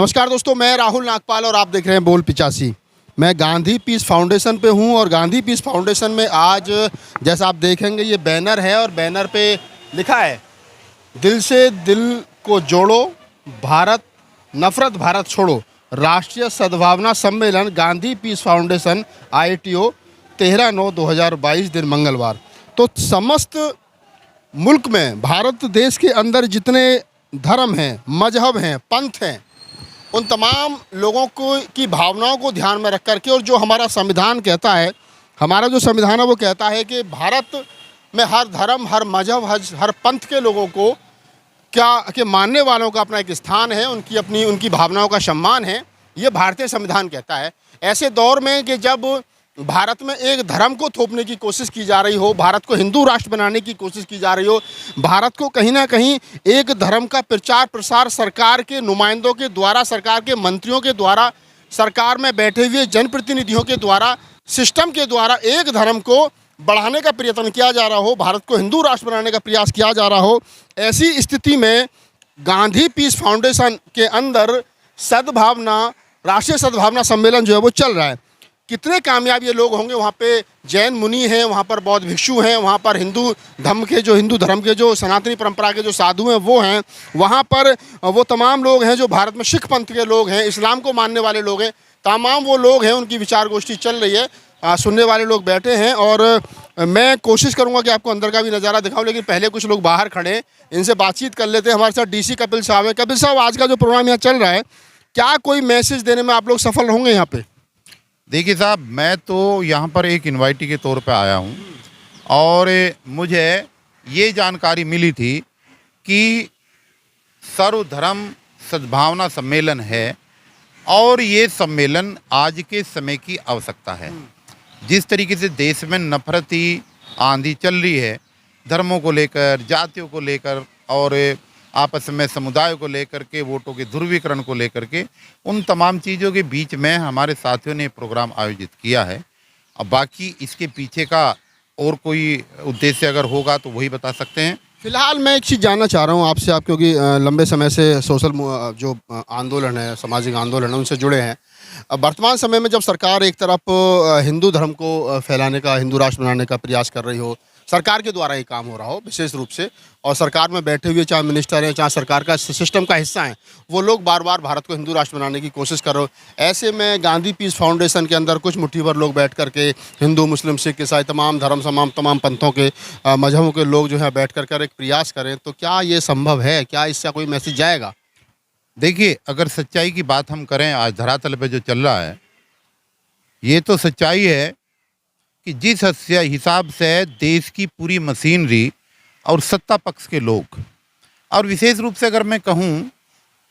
नमस्कार दोस्तों, मैं राहुल नागपाल और आप देख रहे हैं बोल पिचासी। मैं गांधी पीस फाउंडेशन पे हूँ और गांधी पीस फाउंडेशन में आज जैसा आप देखेंगे ये बैनर है और बैनर पे लिखा है दिल से दिल को जोड़ो, भारत नफरत भारत छोड़ो, राष्ट्रीय सद्भावना सम्मेलन गांधी पीस फाउंडेशन ITO 13/9/2022 दिन मंगलवार। तो समस्त मुल्क में भारत देश के अंदर जितने धर्म हैं, मजहब हैं, पंथ हैं, उन तमाम लोगों को की भावनाओं को ध्यान में रख करके और जो हमारा संविधान कहता है, हमारा जो संविधान है वो कहता है कि भारत में हर धर्म, हर मजहब, हर पंथ के लोगों को के मानने वालों का अपना एक स्थान है, उनकी भावनाओं का सम्मान है, ये भारतीय संविधान कहता है। ऐसे दौर में कि जब भारत में एक धर्म को थोपने की कोशिश की जा रही हो, भारत को हिंदू राष्ट्र बनाने की कोशिश की जा रही हो, भारत को कहीं ना कहीं एक धर्म का प्रचार प्रसार सरकार के नुमाइंदों के द्वारा, सरकार के मंत्रियों के द्वारा, सरकार में बैठे हुए जनप्रतिनिधियों के द्वारा, सिस्टम के द्वारा एक धर्म को बढ़ाने का प्रयत्न किया जा रहा हो, भारत को हिंदू राष्ट्र बनाने का प्रयास किया जा रहा हो, ऐसी स्थिति में गांधी पीस फाउंडेशन के अंदर सद्भावना, राष्ट्रीय सद्भावना सम्मेलन जो है वो चल रहा है। कितने कामयाब ये लोग होंगे, वहाँ पे जैन मुनि हैं, वहाँ पर बौद्ध भिक्षु हैं, वहाँ पर हिंदू धर्म के जो सनातनी परंपरा के जो साधु हैं वो हैं, वहाँ पर वो तमाम लोग हैं जो भारत में सिख पंथ के लोग हैं, इस्लाम को मानने वाले लोग हैं, तमाम वो लोग हैं, उनकी विचार गोष्ठी चल रही है, सुनने वाले लोग बैठे हैं। और मैं कोशिश करूँगा कि आपको अंदर का भी नज़ारा दिखाऊँ, लेकिन पहले कुछ लोग बाहर खड़े हैं, इनसे बातचीत कर लेते हैं। हमारे साथ DC कपिल साहब हैं। कपिल साहब, आज का जो प्रोग्राम यहाँ चल रहा है, क्या कोई मैसेज देने में आप लोग सफल होंगे यहाँ पे? देखिए साहब, मैं तो यहाँ पर एक इनवाइटी के तौर पे आया हूँ और मुझे ये जानकारी मिली थी कि सर्वधर्म सद्भावना सम्मेलन है और ये सम्मेलन आज के समय की आवश्यकता है। जिस तरीके से देश में नफरती आंधी चल रही है, धर्मों को लेकर, जातियों को लेकर और आपस में समुदाय को लेकर के, वोटों के ध्रुवीकरण को लेकर के, उन तमाम चीज़ों के बीच में हमारे साथियों ने प्रोग्राम आयोजित किया है। अब बाकी इसके पीछे का और कोई उद्देश्य अगर होगा तो वही बता सकते हैं। फिलहाल मैं एक चीज़ जानना चाह रहा हूँ आपसे, आप क्योंकि लंबे समय से सोशल जो आंदोलन है, सामाजिक आंदोलन है, उनसे जुड़े हैं। वर्तमान समय में जब सरकार एक तरफ हिंदू धर्म को फैलाने का, हिंदू राष्ट्र बनाने का प्रयास कर रही हो, सरकार के द्वारा ये काम हो रहा हो विशेष रूप से, और सरकार में बैठे हुए चाहे मिनिस्टर हैं, चाहे सरकार का सिस्टम का हिस्सा हैं, वो लोग बार बार भारत को हिंदू राष्ट्र बनाने की कोशिश कर रहे हो, ऐसे में गांधी पीस फाउंडेशन के अंदर कुछ मुट्ठी भर लोग बैठ करके, हिंदू, मुस्लिम, सिख, ईसाई, तमाम धर्म, तमाम पंथों के, मजहबों के लोग जो है बैठ कर एक प्रयास करें, तो क्या ये संभव है? क्या इससे कोई मैसेज जाएगा? देखिए, अगर सच्चाई की बात हम करें, आज धरातल पे जो चल रहा है, ये तो सच्चाई है कि जिस हिसाब से देश की पूरी मशीनरी और सत्ता पक्ष के लोग, और विशेष रूप से अगर मैं कहूँ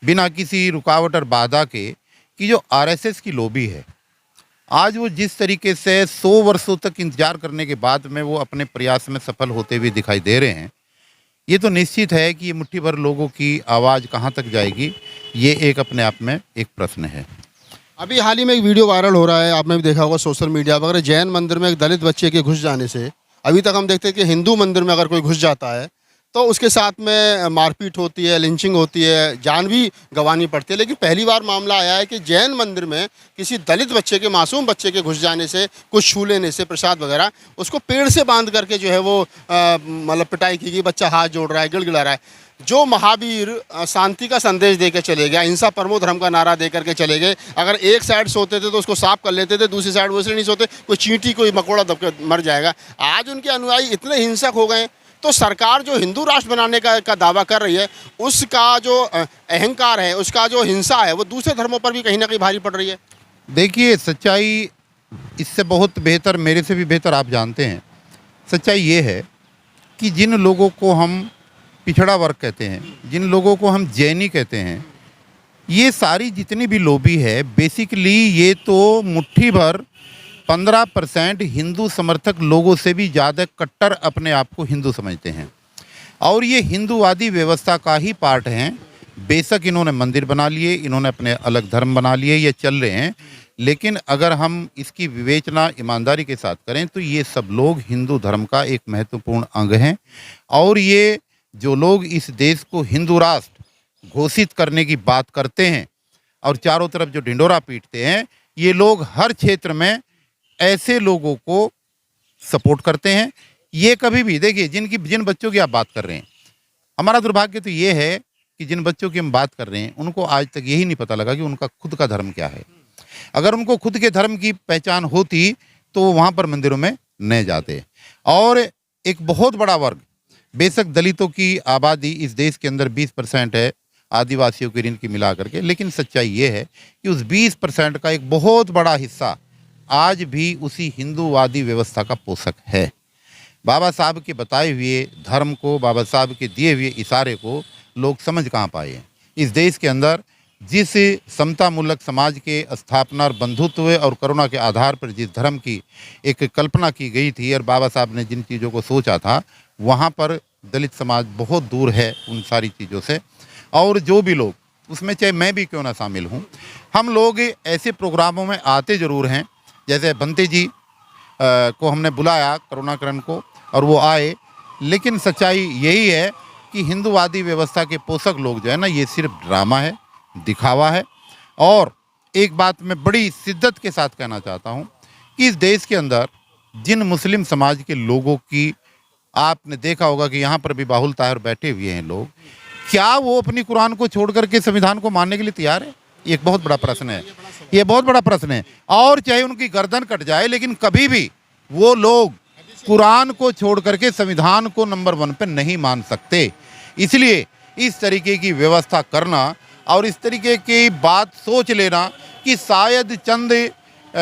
बिना किसी रुकावट और बाधा के, कि जो RSS की लॉबी है, आज वो जिस तरीके से 100 वर्षों तक इंतजार करने के बाद में वो अपने प्रयास में सफल होते हुए दिखाई दे रहे हैं, ये तो निश्चित है कि ये मुट्ठी भर लोगों की आवाज़ कहाँ तक जाएगी, ये एक अपने आप में एक प्रश्न है। अभी हाल ही में एक वीडियो वायरल हो रहा है, आपने भी देखा होगा सोशल मीडिया पर, जैन मंदिर में एक दलित बच्चे के घुस जाने से, अभी तक हम देखते हैं कि हिंदू मंदिर में अगर कोई घुस जाता है तो उसके साथ में मारपीट होती है, लिंचिंग होती है, जान भी गंवानी पड़ती है। लेकिन पहली बार मामला आया है कि जैन मंदिर में किसी दलित बच्चे के, मासूम बच्चे के घुस जाने से, कुछ छू लेने से, प्रसाद वगैरह, उसको पेड़ से बांध करके जो है वो मतलब पिटाई की गई। बच्चा हाथ जोड़ रहा है, गिड़गिड़ा रहा है। जो महावीर शांति का संदेश देकर चले गए, अहिंसा परमो धर्म का नारा दे करके चले गए, अगर एक साइड सोते थे तो उसको साफ कर लेते थे, दूसरी साइड वो इसलिए नहीं सोते, कोई चींटी, कोई मकोड़ा दब के मर जाएगा। आज उनके अनुयायी इतने हिंसक हो गए, तो सरकार जो हिंदू राष्ट्र बनाने का दावा कर रही है, उसका जो अहंकार है, उसका जो हिंसा है, वो दूसरे धर्मों पर भी कहीं ना कहीं भारी पड़ रही है। देखिए, सच्चाई इससे बहुत बेहतर, मेरे से भी बेहतर आप जानते हैं, सच्चाई ये है कि जिन लोगों को हम पिछड़ा वर्ग कहते हैं, जिन लोगों को हम जैनी कहते हैं, ये सारी जितनी भी लॉबी है, बेसिकली ये तो मुट्ठी भर 15% हिंदू समर्थक लोगों से भी ज़्यादा कट्टर अपने आप को हिंदू समझते हैं और ये हिंदूवादी व्यवस्था का ही पार्ट हैं। बेशक इन्होंने मंदिर बना लिए, इन्होंने अपने अलग धर्म बना लिए, ये चल रहे हैं, लेकिन अगर हम इसकी विवेचना ईमानदारी के साथ करें तो ये सब लोग हिंदू धर्म का एक महत्वपूर्ण अंग हैं। और ये जो लोग इस देश को हिंदू राष्ट्र घोषित करने की बात करते हैं, और चारों तरफ जो ढिंडोरा पीटते हैं, ये लोग हर क्षेत्र में ऐसे लोगों को सपोर्ट करते हैं। ये कभी भी देखिए, जिन बच्चों की आप बात कर रहे हैं, हमारा दुर्भाग्य तो ये है कि जिन बच्चों की हम बात कर रहे हैं उनको आज तक यही नहीं पता लगा कि उनका खुद का धर्म क्या है। अगर उनको खुद के धर्म की पहचान होती तो वो वहाँ पर मंदिरों में न जाते। और एक बहुत बड़ा वर्ग, बेशक दलितों की आबादी इस देश के अंदर 20% है, आदिवासियों की इनकी मिला करके, लेकिन सच्चाई ये है कि उस 20% का एक बहुत बड़ा हिस्सा आज भी उसी हिंदूवादी व्यवस्था का पोषक है। बाबा साहब के बताए हुए धर्म को, बाबा साहब के दिए हुए इशारे को लोग समझ कहाँ पाए हैं। इस देश के अंदर जिस समतामूलक समाज के स्थापना और बंधुत्व और करुणा के आधार पर जिस धर्म की एक कल्पना की गई थी और बाबा साहब ने जिन चीज़ों को सोचा था, वहाँ पर दलित समाज बहुत दूर है उन सारी चीज़ों से। और जो भी लोग उसमें, चाहे मैं भी क्यों ना शामिल हूँ, हम लोग ऐसे प्रोग्रामों में आते ज़रूर हैं। जैसे बंते जी को हमने बुलाया, करुणाकरण को, और वो आए, लेकिन सच्चाई यही है कि हिंदूवादी व्यवस्था के पोषक लोग जो है ना, ये सिर्फ ड्रामा है, दिखावा है। और एक बात मैं बड़ी शिद्दत के साथ कहना चाहता हूँ कि इस देश के अंदर जिन मुस्लिम समाज के लोगों की आपने देखा होगा कि यहाँ पर भी बाहुल ताहिर बैठे हुए हैं लोग, क्या वो अपनी कुरान को छोड़ करके संविधान को मानने के लिए तैयार है? ये एक बहुत बड़ा प्रश्न है, ये बहुत बड़ा प्रश्न है। और चाहे उनकी गर्दन कट जाए, लेकिन कभी भी वो लोग कुरान को छोड़ करके संविधान को नंबर 1 पे नहीं मान सकते। इसलिए इस तरीके की व्यवस्था करना और इस तरीके की बात सोच लेना कि शायद चंद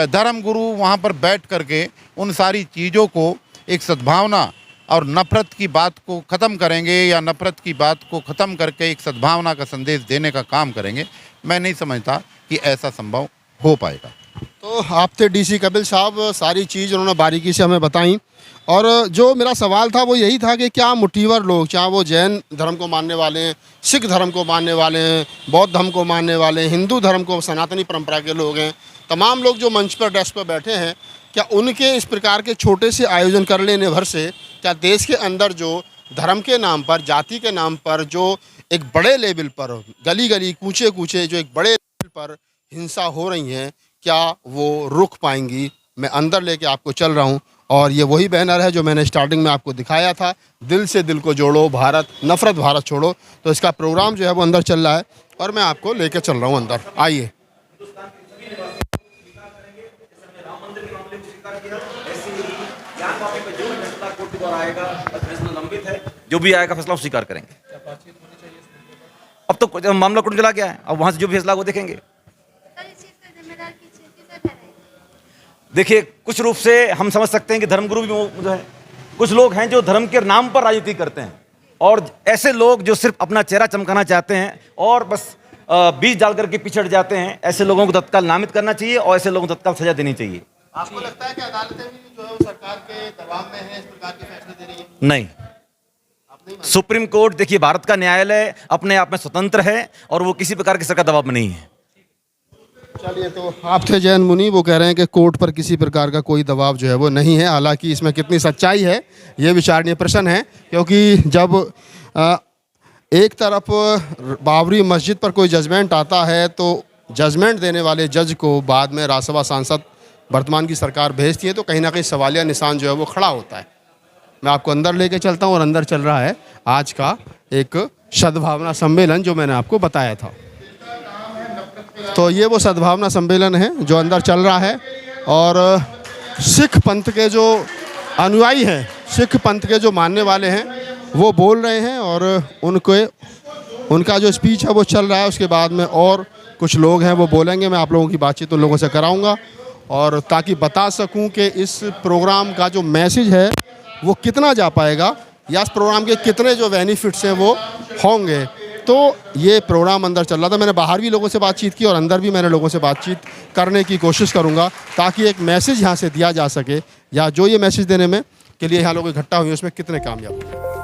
धर्म गुरु वहाँ पर बैठ करके उन सारी चीज़ों को एक सद्भावना और नफ़रत की बात को ख़त्म करेंगे या नफ़रत की बात को ख़त्म करके एक सद्भावना का संदेश देने का काम करेंगे, मैं नहीं समझता कि ऐसा संभव हो पाएगा। तो आप थे डीसी कपिल साहब, सारी चीज़ उन्होंने बारीकी से हमें बताई। और जो मेरा सवाल था वो यही था कि क्या मुठीवर लोग, चाहे वो जैन धर्म को मानने वाले हैं, सिख धर्म को मानने वाले हैं, बौद्ध धर्म को मानने वाले हैं, हिंदू धर्म को, सनातनी परंपरा के लोग हैं, तमाम लोग जो मंच पर, डेस्क पर बैठे हैं, क्या उनके इस प्रकार के छोटे से आयोजन कर लेने भर से क्या देश के अंदर जो धर्म के नाम पर, जाति के नाम पर जो एक बड़े लेवल पर, गली गली, कूचे कूचे जो एक बड़े लेवल पर हिंसा हो रही है, क्या वो रुक पाएंगी? मैं अंदर लेके आपको चल रहा हूँ। और ये वही बैनर है जो मैंने स्टार्टिंग में आपको दिखाया था, दिल से दिल को जोड़ो, भारत नफ़रत भारत छोड़ो। तो इसका प्रोग्राम जो है वो अंदर चल रहा है और मैं आपको लेके चल रहा हूँ अंदर। आइए। जो भी आएगा फैसला स्वीकार करेंगे। अब तो मामला कोर्ट चला गया है, अब वहां से जो भी फैसला वो देखेंगे। देखिए, कुछ रूप से हम समझ सकते हैं कि धर्मगुरु भी जो है, कुछ लोग हैं जो धर्म के नाम पर राजनीति करते हैं, और ऐसे लोग जो सिर्फ अपना चेहरा चमकाना चाहते हैं और बस बीज डाल करके पिछड़ जाते हैं, ऐसे लोगों को तत्काल नामित करना चाहिए और ऐसे लोगों को तत्काल सजा देनी चाहिए। आपको लगता है कि अदालतें भी जो है सरकार के दबाव में है, इस प्रकार के फैसले दे रही है? नहीं, सुप्रीम कोर्ट देखिए भारत का न्यायालय अपने आप में स्वतंत्र है और वो किसी प्रकार की सरकार दबाव में नहीं है। चलिए, तो आप थे जैन मुनि, वो कह रहे हैं कि कोर्ट पर किसी प्रकार का कोई दबाव जो है वो नहीं है। हालांकि इसमें कितनी सच्चाई है ये विचारणीय प्रश्न है, क्योंकि जब एक तरफ बाबरी मस्जिद पर कोई जजमेंट आता है तो जजमेंट देने वाले जज को बाद में राज्यसभा सांसद वर्तमान की सरकार भेजती है, तो कहीं ना कहीं सवालिया निशान जो है वो खड़ा होता है। मैं आपको अंदर लेके चलता हूँ और अंदर चल रहा है आज का एक सद्भावना सम्मेलन जो मैंने आपको बताया था। तो ये वो सद्भावना सम्मेलन है जो अंदर चल रहा है और सिख पंथ के जो अनुयायी हैं, सिख पंथ के जो मानने वाले हैं, वो बोल रहे हैं और उनका जो स्पीच है वो चल रहा है। उसके बाद में और कुछ लोग हैं वो बोलेंगे, मैं आप लोगों की बातचीत उन लोगों से कराऊंगा और ताकि बता सकूं कि इस प्रोग्राम का जो मैसेज है वो कितना जा पाएगा या इस प्रोग्राम के कितने जो बेनिफिट्स हैं वो होंगे। तो ये प्रोग्राम अंदर चल रहा था। मैंने बाहर भी लोगों से बातचीत की और अंदर भी मैंने लोगों से बातचीत करने की कोशिश करूंगा ताकि एक मैसेज यहाँ से दिया जा सके, या जो ये मैसेज देने में के लिए यहाँ लोग इकट्ठा हुए उसमें कितने कामयाब होंगे।